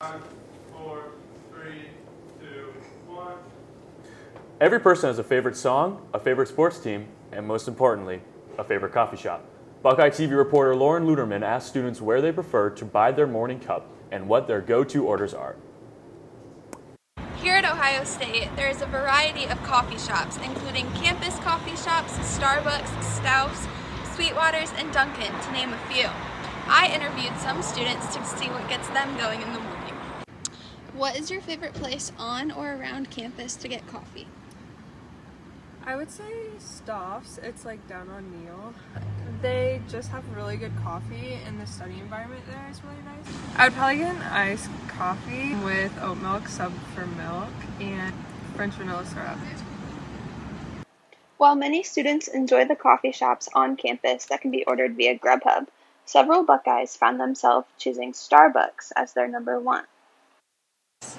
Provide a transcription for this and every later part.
5, 4, 3, 2, 1. Every person has a favorite song, a favorite sports team, and most importantly, a favorite coffee shop. Buckeye TV reporter Lauren Luderman asked students where they prefer to buy their morning cup and what their go-to orders are. Here at Ohio State, there is a variety of coffee shops, including campus coffee shops, Starbucks, Stouff's, Sweetwater's, and Dunkin', to name a few. I interviewed some students to see what gets them going in the morning. What is your favorite place on or around campus to get coffee? I would say Stouff's. It's like down on Neal. They just have really good coffee, and the study environment there is really nice. I would probably get an iced coffee with oat milk subbed for milk and French vanilla syrup. While many students enjoy the coffee shops on campus that can be ordered via Grubhub, several Buckeyes found themselves choosing Starbucks as their number one.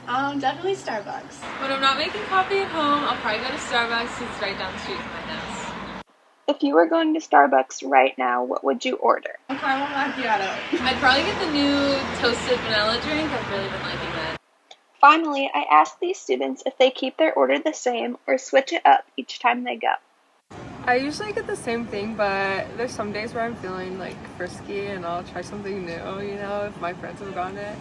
Definitely Starbucks. When I'm not making coffee at home, I'll probably go to Starbucks because it's right down the street from my house. If you were going to Starbucks right now, what would you order? A caramel macchiato. I'd probably get the new toasted vanilla drink. I've really been liking that. Finally, I asked these students if they keep their order the same or switch it up each time they go. I usually get the same thing, but there's some days where I'm feeling like frisky and I'll try something new, if my friends have gotten it.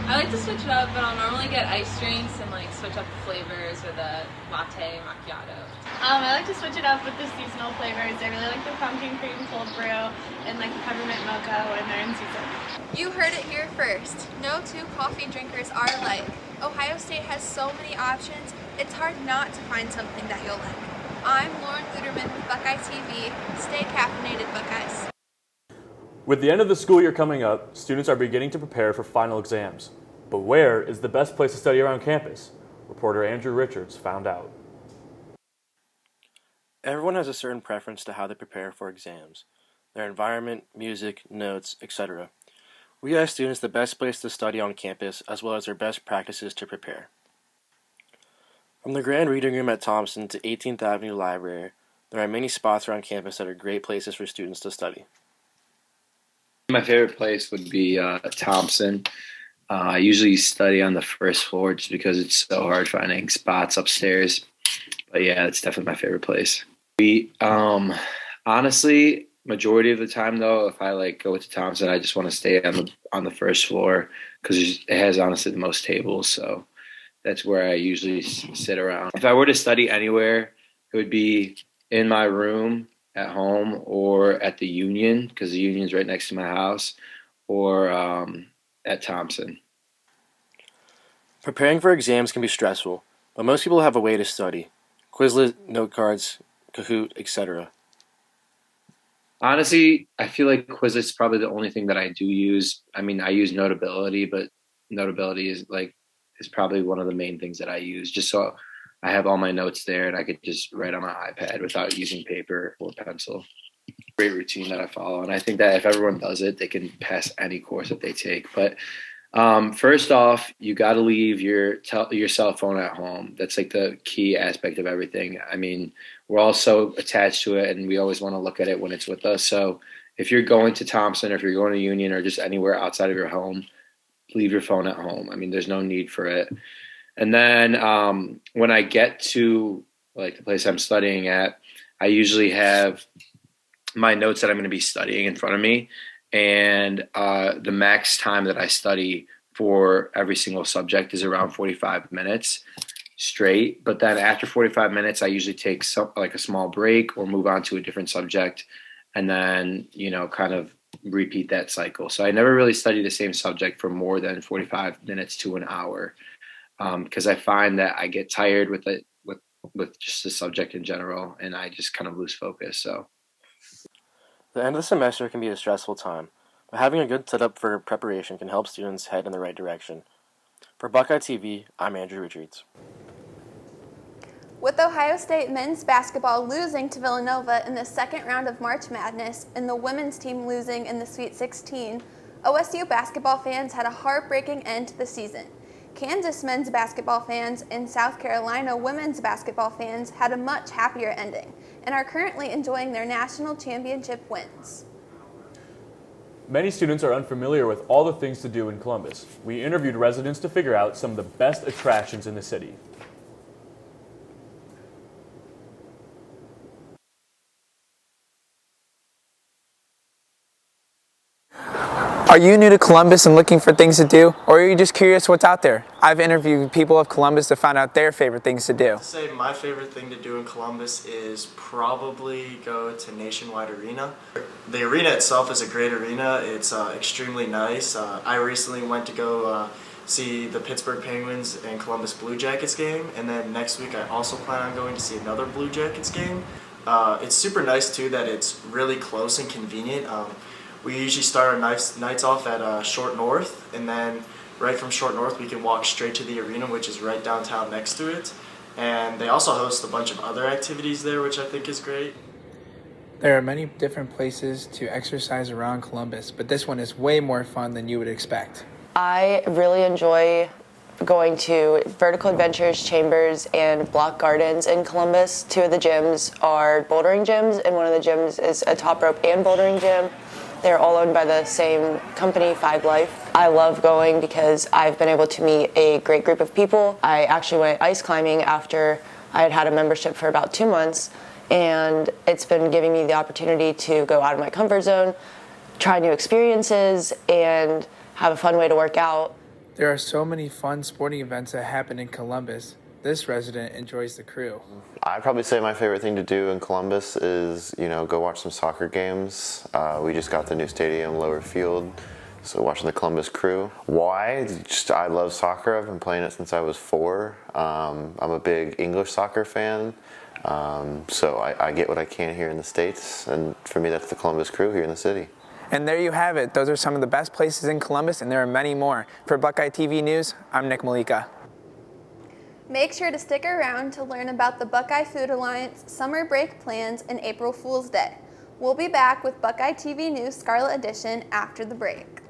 I like to switch it up, but I'll normally get iced drinks and like switch up the flavors with a latte macchiato. I like to switch it up with the seasonal flavors. I really like the pumpkin cream cold brew and like the peppermint mocha when they're in season. You heard it here first. No two coffee drinkers are alike. Ohio State has so many options, it's hard not to find something that you'll like. I'm Lauren Luderman with Buckeye TV. Stay caffeinated, Buckeyes. With the end of the school year coming up, students are beginning to prepare for final exams. But where is the best place to study around campus? Reporter Andrew Richards found out. Everyone has a certain preference to how they prepare for exams, their environment, music, notes, etc. We ask students the best place to study on campus as well as their best practices to prepare. From the Grand Reading Room at Thompson to 18th Avenue Library, there are many spots around campus that are great places for students to study. My favorite place would be Thompson. I usually study on the first floor just because it's so hard finding spots upstairs. But yeah, it's definitely my favorite place. We honestly, majority of the time though, if I go to Thompson, I just want to stay on the first floor because it has honestly the most tables. So that's where I usually sit around. If I were to study anywhere, it would be in my room at home or at the Union because the Union's right next to my house, or at Thompson. Preparing for exams can be stressful, but most people have a way to study. Quizlet, note cards, Kahoot, etc. Honestly, I feel like Quizlet's probably the only thing that I do use. I mean, I use Notability, but Notability is probably one of the main things that I use, just so I have all my notes there and I could just write on my iPad without using paper or pencil. Great routine that I follow, and I think that if everyone does it, they can pass any course that they take. But first off, you got to leave your cell phone at home. That's the key aspect of everything. I mean, we're all so attached to it, and we always want to look at it when it's with us. So if you're going to Thompson, or if you're going to Union, or just anywhere outside of your home, leave your phone at home. I mean, there's no need for it. And then when I get to the place I'm studying at, I usually have my notes that I'm going to be studying in front of me, and the max time that I study for every single subject is around 45 minutes straight. But then after 45 minutes, I usually take a small break or move on to a different subject, and then kind of repeat that cycle. So I never really study the same subject for more than 45 minutes to an hour, because I find that I get tired with just the subject in general, and I just kind of lose focus. So The end of the semester can be a stressful time, but having a good setup for preparation can help students head in the right direction. For Buckeye TV, I'm Andrew Richards. With Ohio State men's basketball losing to Villanova in the second round of March Madness and the women's team losing in the Sweet 16, OSU basketball fans had a heartbreaking end to the season. Kansas men's basketball fans and South Carolina women's basketball fans had a much happier ending and are currently enjoying their national championship wins. Many students are unfamiliar with all the things to do in Columbus. We interviewed residents to figure out some of the best attractions in the city. Are you new to Columbus and looking for things to do, or are you just curious what's out there? I've interviewed people of Columbus to find out their favorite things to do. I'd say my favorite thing to do in Columbus is probably go to Nationwide Arena. The arena itself is a great arena. It's extremely nice. I recently went to go see the Pittsburgh Penguins and Columbus Blue Jackets game, and then next week I also plan on going to see another Blue Jackets game. It's super nice too that it's really close and convenient. We usually start our nights off at Short North, and then right from Short North we can walk straight to the arena, which is right downtown next to it. And they also host a bunch of other activities there, which I think is great. There are many different places to exercise around Columbus, but this one is way more fun than you would expect. I really enjoy going to Vertical Adventures, Chambers, and Block Gardens in Columbus. Two of the gyms are bouldering gyms, and one of the gyms is a top rope and bouldering gym. They're all owned by the same company, Five Life. I love going because I've been able to meet a great group of people. I actually went ice climbing after I had had a membership for about 2 months, and it's been giving me the opportunity to go out of my comfort zone, try new experiences, and have a fun way to work out. There are so many fun sporting events that happen in Columbus. This resident enjoys the crew. I'd probably say my favorite thing to do in Columbus is, go watch some soccer games. We just got the new stadium, Lower Field, so watching the Columbus Crew. Why? I love soccer. I've been playing it since I was 4. I'm a big English soccer fan, so I get what I can here in the States, and for me that's the Columbus Crew here in the city. And there you have it. Those are some of the best places in Columbus, and there are many more. For Buckeye TV News, I'm Nick Malika. Make sure to stick around to learn about the Buckeye Food Alliance summer break plans and April Fool's Day. We'll be back with Buckeye TV News Scarlet Edition after the break.